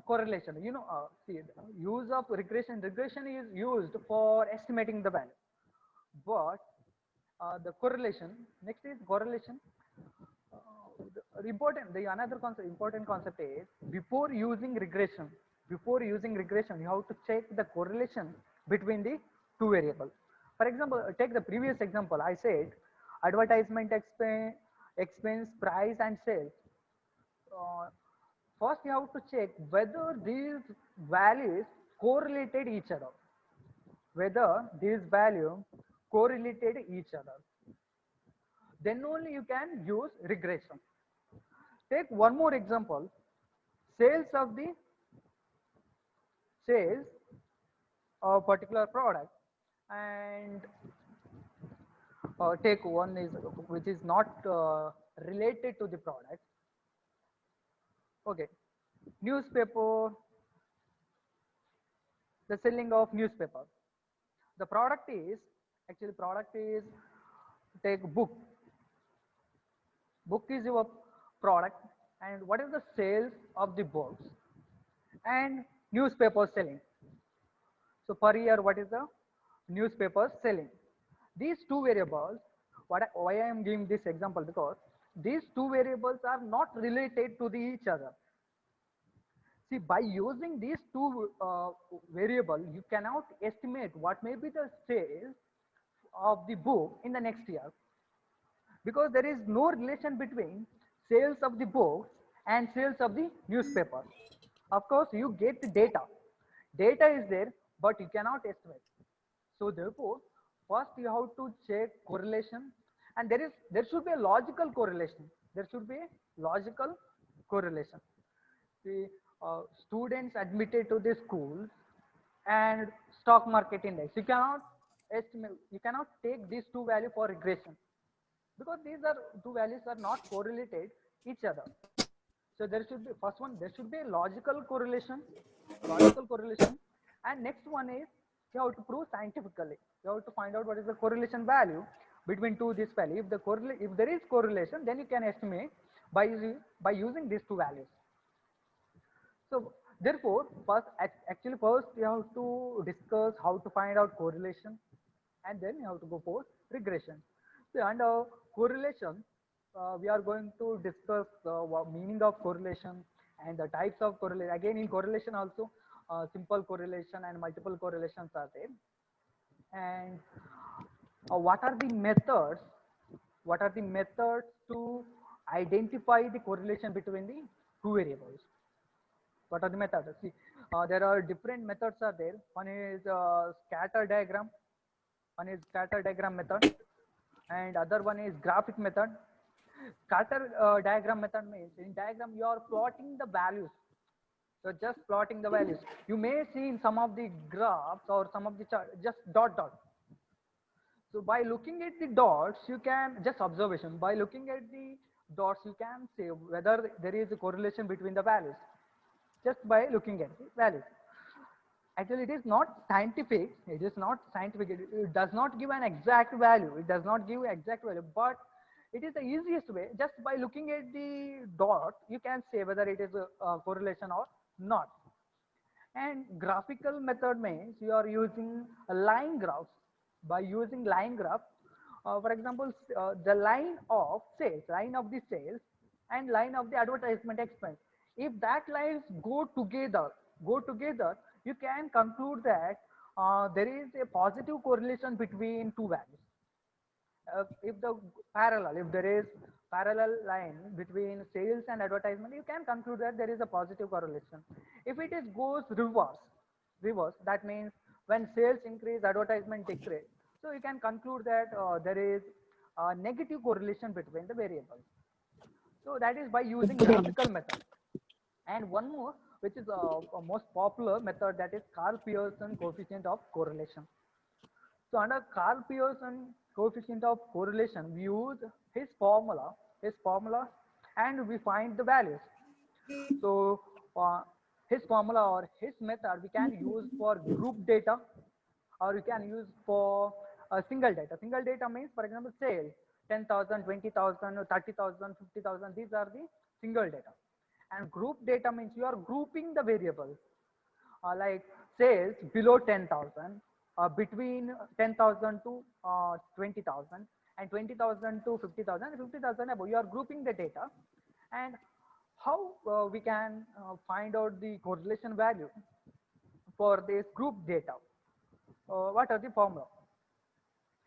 correlation. You know, see, use of regression. Regression is used for estimating the value, but the correlation. Next is correlation. Important concept is before using regression. Before using regression, you have to check the correlation between the two variables. For example, take the previous example. I said advertisement expense, price, and sales. First, you have to check whether these values correlated each other. Whether these values correlated each other. Then only you can use regression. Take one more example. Sales of a particular product, and take one is which is not related to the product. Okay, newspaper, the selling of newspaper. The product is take book. Book is your product, and what is the sales of the books and newspaper selling. So per year, what is the newspaper selling? These two variables, why I am giving this example, because these two variables are not related to each other. See, by using these two variables, you cannot estimate what may be the sales of the book in the next year, because there is no relation between sales of the books and sales of the newspaper. Of course, you get the data. Data is there, but you cannot estimate. So therefore, first you have to check correlation, and there should be a logical correlation. There should be a logical correlation. The students admitted to the schools and stock market index. You cannot estimate. You cannot take these two values for regression, because these two values are not correlated each other. So there should be first one. There should be a logical correlation. And next one is you have to prove scientifically. You have to find out what is the correlation value between this value. If there is correlation, then you can estimate by using these two values. So therefore, first you have to discuss how to find out correlation, and then you have to go for regression. So under correlation, we are going to discuss what meaning of correlation and the types of correlation. Again, in correlation also, simple correlation and multiple correlations are there. And what are the methods? What are the methods to identify the correlation between the two variables? What are the methods? See, there are different methods are there. One is scatter diagram. One is scatter diagram method, and other one is graphic method. Scatter diagram method means in diagram you are plotting the values. So just plotting the values. You may see in some of the graphs or some of the chart just dot dot. So by looking at the dots, you can just observation. By looking at the dots, you can say whether there is a correlation between the values just by looking at the values. Actually, it is not scientific. It is not scientific. It does not give an exact value. It does not give exact value, but it is the easiest way. Just by looking at the dot, you can say whether it is a correlation or not. And graphical method means you are using a line graphs. By using line graph, for example, the line of sales, line of the sales, and line of the advertisement expense. If that lines go together, you can conclude that there is a positive correlation between two values. If the parallel, if there is parallel line between sales and advertisement, you can conclude that there is a positive correlation. If it is goes reverse, that means when sales increase, advertisement decrease. So you can conclude that there is a negative correlation between the variables. So that is by using graphical method. And one more, which is a most popular method, that is Karl Pearson coefficient of correlation. So under Karl Pearson coefficient of correlation, we use his formula, and we find the values. So his formula or his method we can use for group data, or you can use for single data. Single data means, for example, sale 10,000, 20,000, 30,000, 50,000. These are the single data. And group data means you are grouping the variables, like sales below 10,000, between 10,000 to 20,000, and 20,000 to 50,000, 50,000 above. You are grouping the data. And how we can find out the correlation value for this group data? What are the formula?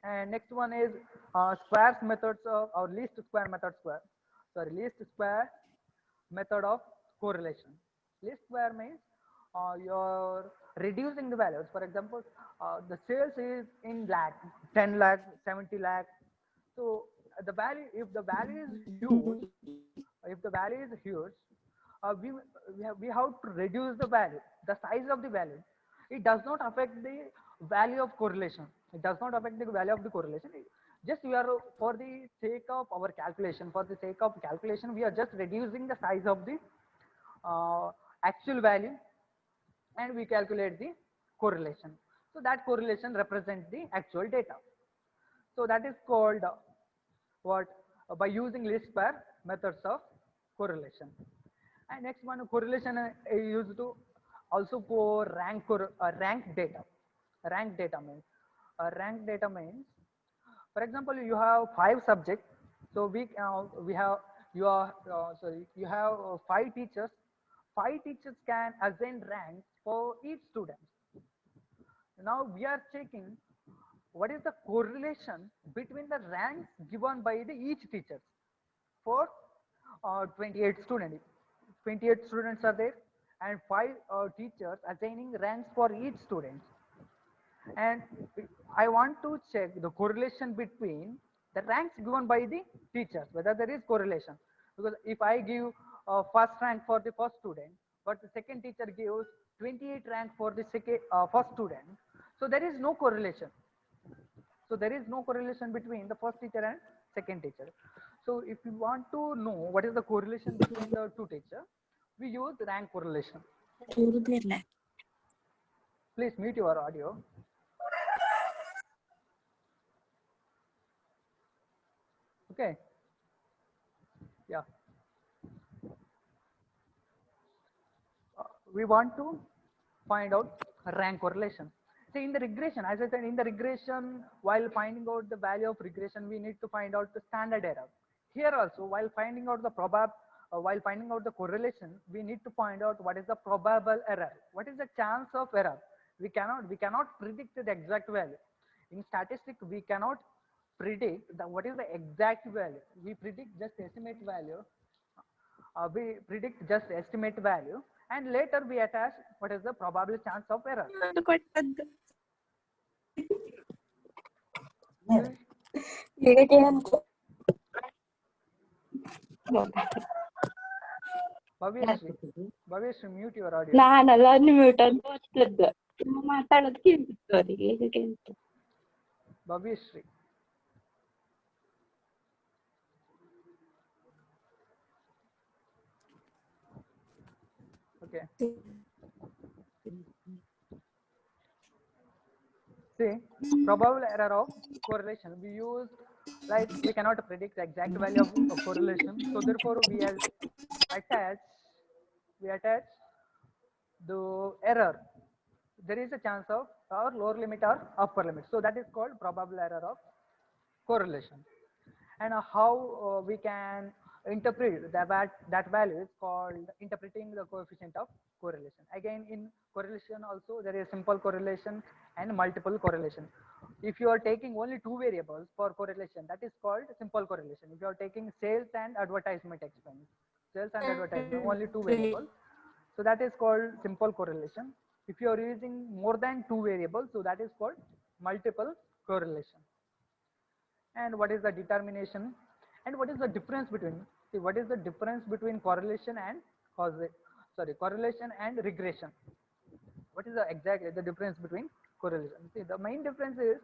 And next one is squares methods of, or least square method square. Sorry, least square method of correlation. Least square means you're reducing the values. For example, the sales is in lakh, 10 lakh, 70 lakh. So the value, if the value is huge, we have to reduce the value, the size of the value. It does not affect the value of correlation. It does not affect the value of the correlation. Just we are, for the sake of our calculation, we are just reducing the size of the actual value, and we calculate the correlation. So that correlation represents the actual data. So that is called what? By using least square methods of correlation. And next one, correlation is used to also for rank data. Rank data means, for example, you have 5 subjects. So we have you have 5 teachers. 5 teachers can assign ranks for each student. Now we are checking what is the correlation between the ranks given by the each teacher for 28 students. 28 students are there, and 5 teachers assigning ranks for each student. And I want to check the correlation between the ranks given by the teachers, whether there is correlation. Because if I give first rank for the first student, but the second teacher gives 28 rank for the first student, so there is no correlation. So there is no correlation between the first teacher and second teacher. So if you want to know what is the correlation between the two teachers, we use rank correlation. Please mute your audio. Okay. Yeah. We want to find out rank correlation. See, in the regression, as I said, in the regression, while finding out the value of regression, we need to find out the standard error. Here also, while finding out the correlation, we need to find out what is the probable error. What is the chance of error? We cannot predict the exact value. In statistics, we cannot predict what is the exact value. We predict just estimate value. We predict just estimate value, and later we attach what is the probable chance of error. Bhavyashri, mute your audio. ನಾನಲ್ಲ mute ಅಂತ ಓದ್ತಿದ್ದೆ ಮಾತಾಡೋದು ಕೇಳ್ತಿತ್ತು ಅವರಿಗೆ ಈಗ ಕೇಳ್ತು. Bhavyashri. Okay. See, probable error of correlation. We use, right, we cannot predict the exact value of correlation. So therefore we attach the error. There is a chance of or lower limit or upper limit. So that is called probable error of correlation. And how we can interpret that value is called interpreting the coefficient of correlation. Again, in correlation also there is simple correlation and multiple correlation. If you are taking only two variables for correlation, that is called simple correlation. If you are taking sales and advertisement expense, only two variables, so that is called simple correlation. If you are using more than two variables, so that is called multiple correlation. And what is the determination, and what is the difference between, see, what is the difference between correlation and correlation and regression? What is the difference between correlation? See, the main difference is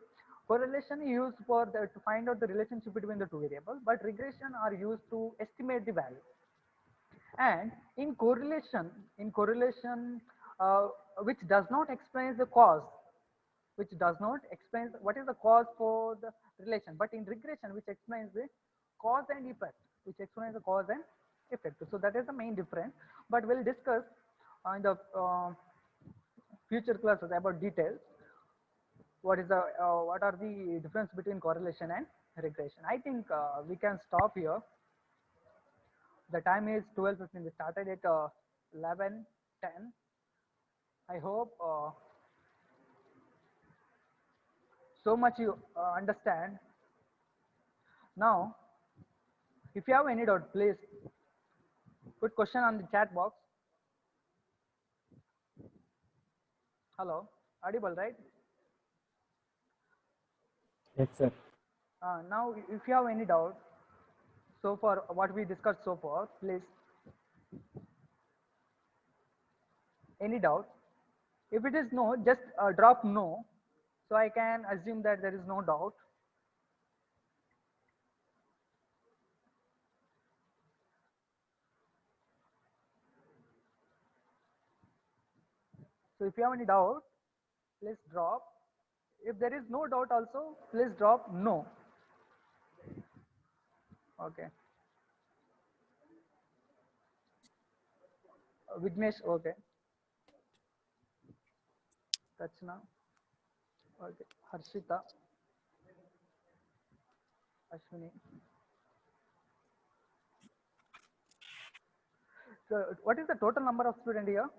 correlation is used for to find out the relationship between the two variables, but regression are used to estimate the value. And in correlation which does not explain the cause, what is the cause for the relation, but in regression which explains the cause and effect, so that is the main difference. But we'll discuss in the future classes about details what are the difference between correlation and regression. I think we can stop here. The time is 12:15. We started at 11:10. I hope so much you understand. Now, if you have any doubt, please put question on the chat box. Hello, audible, right? Yes, sir. Now, if you have any doubt, so far what we discussed so far, please. Any doubt? If it is no, just drop no, so I can assume that there is no doubt. So if you have any doubt, please drop. If there is no doubt also, please drop no. Okay. Vignesh, okay. Rachna, okay. Harshita, Ashwini. So what is the total number of students here?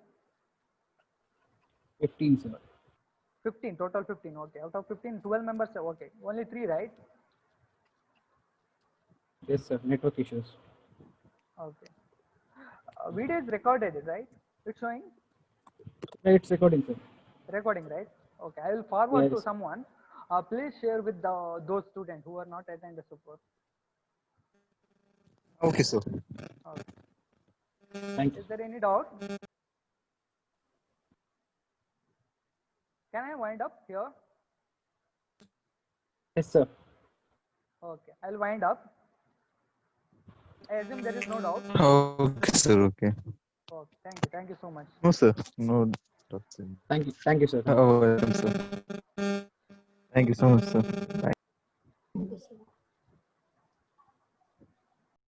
15, sir. 15, total 15, okay. Out of 15, 12 members, okay. Only 3, right? Yes, sir. Network issues. Okay. Video is recorded, right? It's showing? Yeah, it's recording, sir. Recording, right? Okay. I will forward to Yes. someone. Please share with those students who are not attending the support. Okay, sir. Okay. Thank you. Is there any doubt? Can I wind up here? Yes, sir. Okay. I'll wind up. I assume there is no doubt. Okay, sir. Okay. Okay. Thank you. Thank you so much. No, sir. No. That's it. Thank you. Thank you, sir. Welcome, sir. Thank you so much, sir.